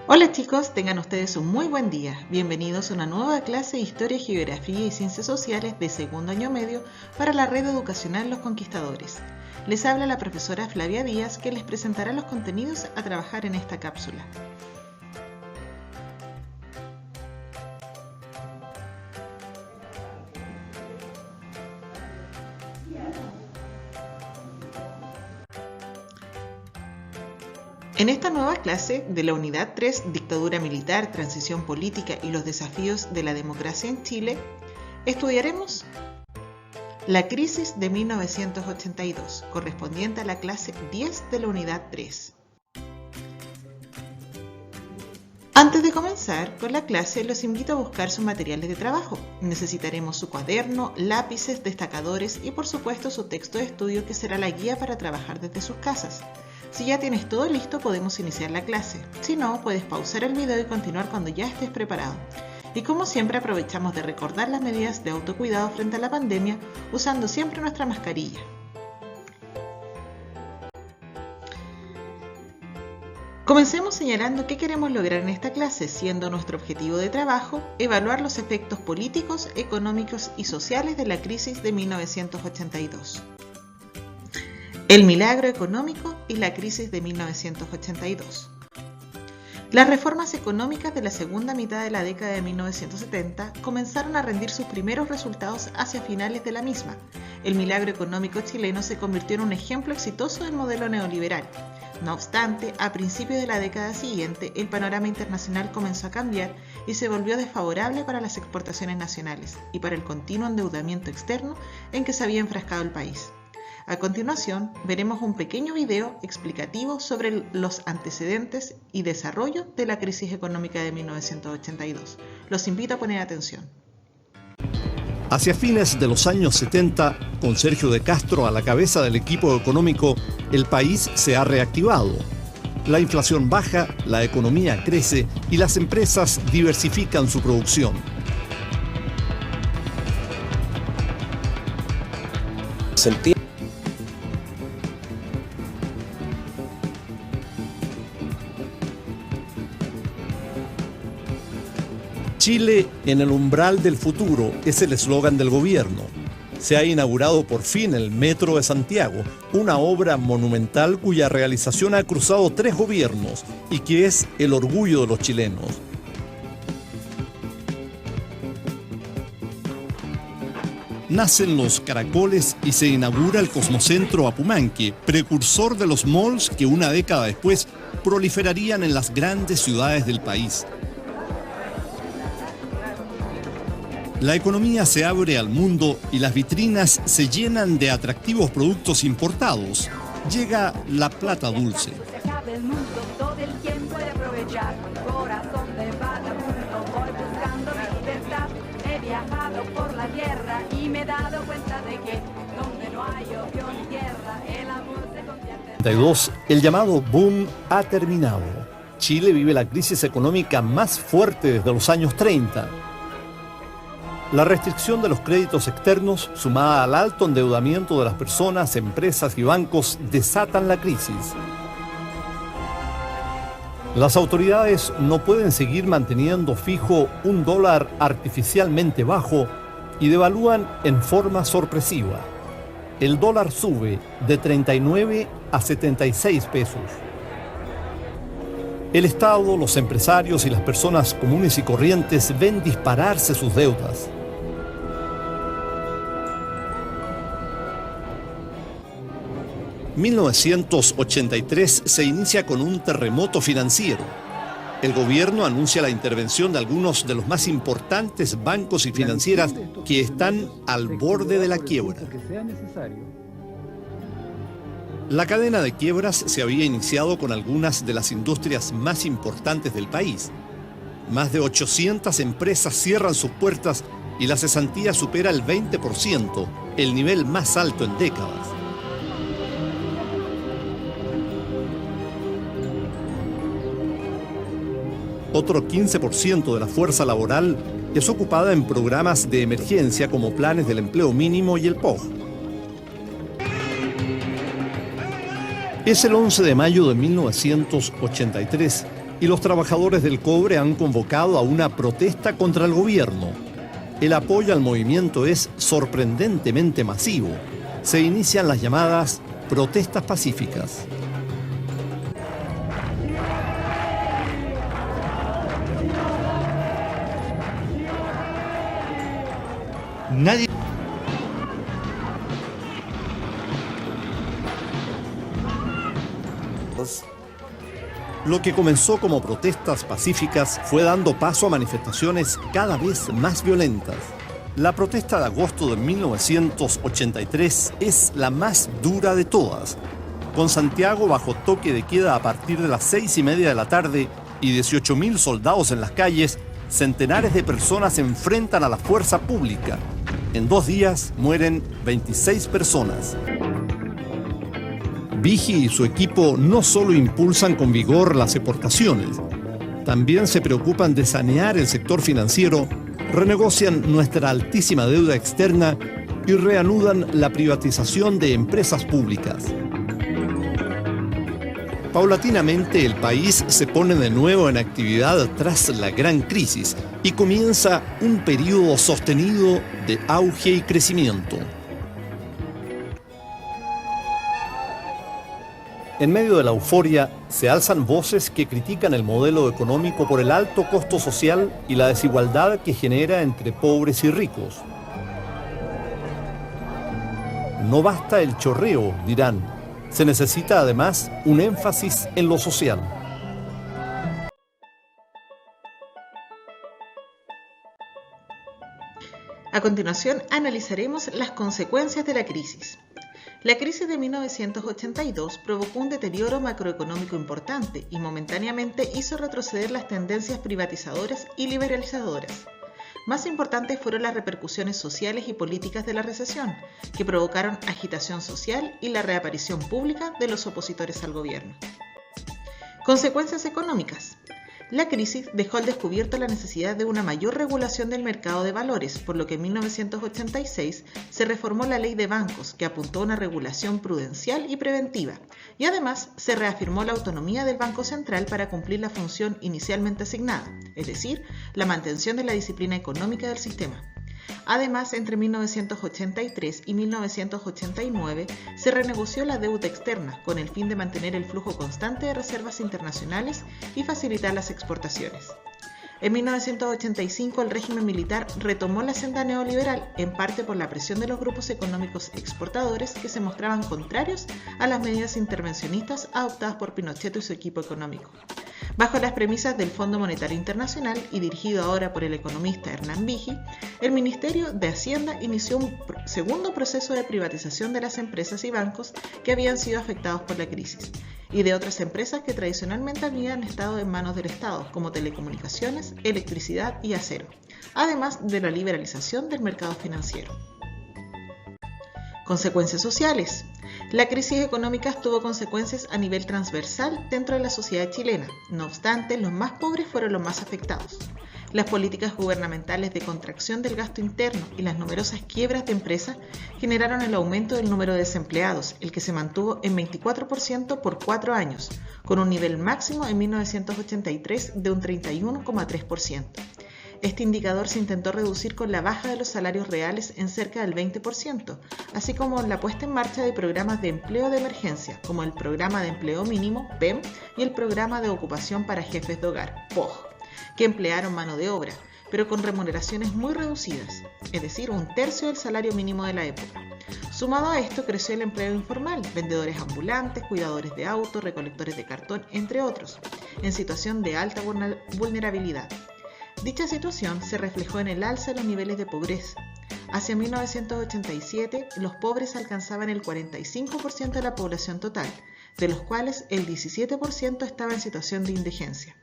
Hola chicos, tengan ustedes un muy buen día. Bienvenidos a una nueva clase de Historia, Geografía y Ciencias Sociales de segundo año medio para la red educacional Los Conquistadores. Les habla la profesora Flavia Díaz, que les presentará los contenidos a trabajar en esta cápsula. En esta nueva clase de la unidad 3, Dictadura Militar, Transición Política y los desafíos de la democracia en Chile, estudiaremos la crisis de 1982, correspondiente a la clase 10 de la unidad 3. Antes de comenzar con la clase, los invito a buscar sus materiales de trabajo. Necesitaremos su cuaderno, lápices, destacadores y por supuesto su texto de estudio, que será la guía para trabajar desde sus casas. Si ya tienes todo listo, podemos iniciar la clase. Si no, puedes pausar el video y continuar cuando ya estés preparado. Y como siempre, aprovechamos de recordar las medidas de autocuidado frente a la pandemia, usando siempre nuestra mascarilla. Comencemos señalando qué queremos lograr en esta clase, siendo nuestro objetivo de trabajo evaluar los efectos políticos, económicos y sociales de la crisis de 1982. El milagro económico y la crisis de 1982. Las reformas económicas de la segunda mitad de la década de 1970 comenzaron a rendir sus primeros resultados hacia finales de la misma. El milagro económico chileno se convirtió en un ejemplo exitoso del modelo neoliberal. No obstante, a principios de la década siguiente, el panorama internacional comenzó a cambiar y se volvió desfavorable para las exportaciones nacionales y para el continuo endeudamiento externo en que se había enfrascado el país. A continuación, veremos un pequeño video explicativo sobre los antecedentes y desarrollo de la crisis económica de 1982. Los invito a poner atención. Hacia fines de los años 70, con Sergio de Castro a la cabeza del equipo económico, el país se ha reactivado. La inflación baja, la economía crece y las empresas diversifican su producción. Chile en el umbral del futuro es el eslogan del gobierno. Se ha inaugurado por fin el Metro de Santiago, una obra monumental cuya realización ha cruzado 3 gobiernos y que es el orgullo de los chilenos. Nacen los caracoles y se inaugura el Cosmocentro Apumanque, precursor de los malls que una década después proliferarían en las grandes ciudades del país. La economía se abre al mundo y las vitrinas se llenan de atractivos productos importados. Llega la plata dulce. El llamado boom ha terminado. Chile vive la crisis económica más fuerte desde los años 30. La restricción de los créditos externos, sumada al alto endeudamiento de las personas, empresas y bancos, desatan la crisis. Las autoridades no pueden seguir manteniendo fijo un dólar artificialmente bajo y devalúan en forma sorpresiva. El dólar sube de 39 a 76 pesos. El Estado, los empresarios y las personas comunes y corrientes ven dispararse sus deudas. En 1983 se inicia con un terremoto financiero. El gobierno anuncia la intervención de algunos de los más importantes bancos y financieras que están al borde de la quiebra. La cadena de quiebras se había iniciado con algunas de las industrias más importantes del país. Más de 800 empresas cierran sus puertas y la cesantía supera el 20%, el nivel más alto en décadas. Otro 15% de la fuerza laboral es ocupada en programas de emergencia como planes del empleo mínimo y el POG. Es el 11 de mayo de 1983 y los trabajadores del cobre han convocado a una protesta contra el gobierno. El apoyo al movimiento es sorprendentemente masivo. Se inician las llamadas protestas pacíficas. Nadie... Lo que comenzó como protestas pacíficas fue dando paso a manifestaciones cada vez más violentas. La protesta de agosto de 1983 es la más dura de todas, con Santiago bajo toque de queda a partir de las 6:30 de la tarde y 18.000 soldados en las calles. Centenares de personas se enfrentan a la fuerza pública. En 2 días mueren 26 personas. Vigi y su equipo no solo impulsan con vigor las exportaciones, también se preocupan de sanear el sector financiero, renegocian nuestra altísima deuda externa y reanudan la privatización de empresas públicas. Paulatinamente el país se pone de nuevo en actividad tras la gran crisis y comienza un periodo sostenido de auge y crecimiento. En medio de la euforia, se alzan voces que critican el modelo económico por el alto costo social y la desigualdad que genera entre pobres y ricos. No basta el chorreo, dirán. Se necesita además un énfasis en lo social. A continuación, analizaremos las consecuencias de la crisis. La crisis de 1982 provocó un deterioro macroeconómico importante y momentáneamente hizo retroceder las tendencias privatizadoras y liberalizadoras. Más importantes fueron las repercusiones sociales y políticas de la recesión, que provocaron agitación social y la reaparición pública de los opositores al gobierno. Consecuencias económicas. La crisis dejó al descubierto la necesidad de una mayor regulación del mercado de valores, por lo que en 1986 se reformó la Ley de Bancos, que apuntó a una regulación prudencial y preventiva, y además se reafirmó la autonomía del Banco Central para cumplir la función inicialmente asignada, es decir, la mantención de la disciplina económica del sistema. Además, entre 1983 y 1989 se renegoció la deuda externa con el fin de mantener el flujo constante de reservas internacionales y facilitar las exportaciones. En 1985 el régimen militar retomó la senda neoliberal, en parte por la presión de los grupos económicos exportadores que se mostraban contrarios a las medidas intervencionistas adoptadas por Pinochet y su equipo económico. Bajo las premisas del Fondo Monetario Internacional y dirigido ahora por el economista Hernán Vigi, el Ministerio de Hacienda inició un segundo proceso de privatización de las empresas y bancos que habían sido afectados por la crisis y de otras empresas que tradicionalmente habían estado en manos del Estado, como telecomunicaciones, electricidad y acero, además de la liberalización del mercado financiero. Consecuencias sociales. La crisis económica tuvo consecuencias a nivel transversal dentro de la sociedad chilena. No obstante, los más pobres fueron los más afectados. Las políticas gubernamentales de contracción del gasto interno y las numerosas quiebras de empresas generaron el aumento del número de desempleados, el que se mantuvo en 24% por 4 años, con un nivel máximo en 1983 de un 31,3%. Este indicador se intentó reducir con la baja de los salarios reales en cerca del 20%, así como la puesta en marcha de programas de empleo de emergencia, como el Programa de Empleo Mínimo, PEM, y el Programa de Ocupación para Jefes de Hogar, POJ, que emplearon mano de obra, pero con remuneraciones muy reducidas, es decir, 1/3 del salario mínimo de la época. Sumado a esto, creció el empleo informal, vendedores ambulantes, cuidadores de autos, recolectores de cartón, entre otros, en situación de alta vulnerabilidad. Dicha situación se reflejó en el alza de los niveles de pobreza. Hacia 1987, los pobres alcanzaban el 45% de la población total, de los cuales el 17% estaba en situación de indigencia.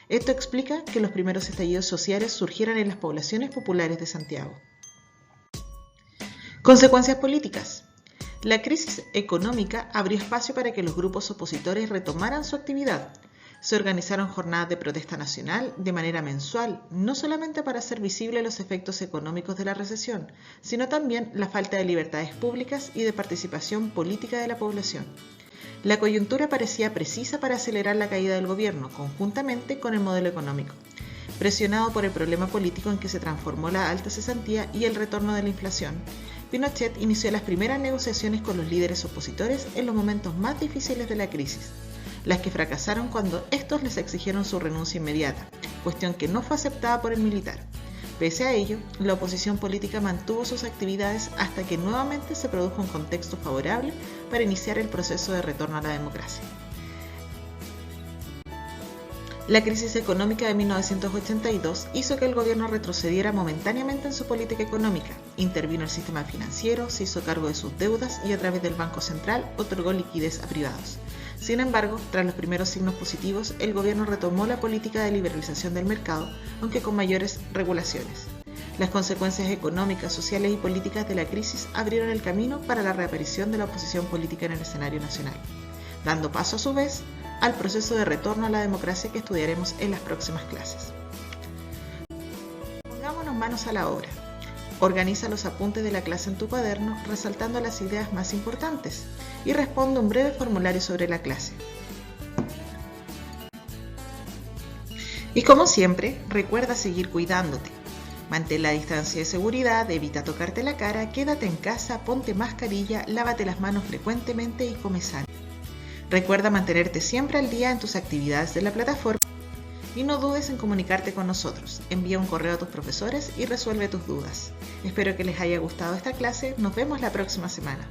Esto explica que los primeros estallidos sociales surgieran en las poblaciones populares de Santiago. Consecuencias políticas. La crisis económica abrió espacio para que los grupos opositores retomaran su actividad. Se organizaron jornadas de protesta nacional de manera mensual, no solamente para hacer visibles los efectos económicos de la recesión, sino también la falta de libertades públicas y de participación política de la población. La coyuntura parecía precisa para acelerar la caída del gobierno, conjuntamente con el modelo económico, presionado por el problema político en que se transformó la alta cesantía y el retorno de la inflación. Pinochet inició las primeras negociaciones con los líderes opositores en los momentos más difíciles de la crisis, las que fracasaron cuando estos les exigieron su renuncia inmediata, cuestión que no fue aceptada por el militar. Pese a ello, la oposición política mantuvo sus actividades hasta que nuevamente se produjo un contexto favorable para iniciar el proceso de retorno a la democracia. La crisis económica de 1982 hizo que el gobierno retrocediera momentáneamente en su política económica, intervino el sistema financiero, se hizo cargo de sus deudas y a través del Banco Central otorgó liquidez a privados. Sin embargo, tras los primeros signos positivos, el gobierno retomó la política de liberalización del mercado, aunque con mayores regulaciones. Las consecuencias económicas, sociales y políticas de la crisis abrieron el camino para la reaparición de la oposición política en el escenario nacional, dando paso a su vez al proceso de retorno a la democracia que estudiaremos en las próximas clases. Pongámonos manos a la obra. Organiza los apuntes de la clase en tu cuaderno, resaltando las ideas más importantes, y responde un breve formulario sobre la clase. Y como siempre, recuerda seguir cuidándote. Mantén la distancia de seguridad, evita tocarte la cara, quédate en casa, ponte mascarilla, lávate las manos frecuentemente y come sano. Recuerda mantenerte siempre al día en tus actividades de la plataforma y no dudes en comunicarte con nosotros. Envía un correo a tus profesores y resuelve tus dudas. Espero que les haya gustado esta clase. Nos vemos la próxima semana.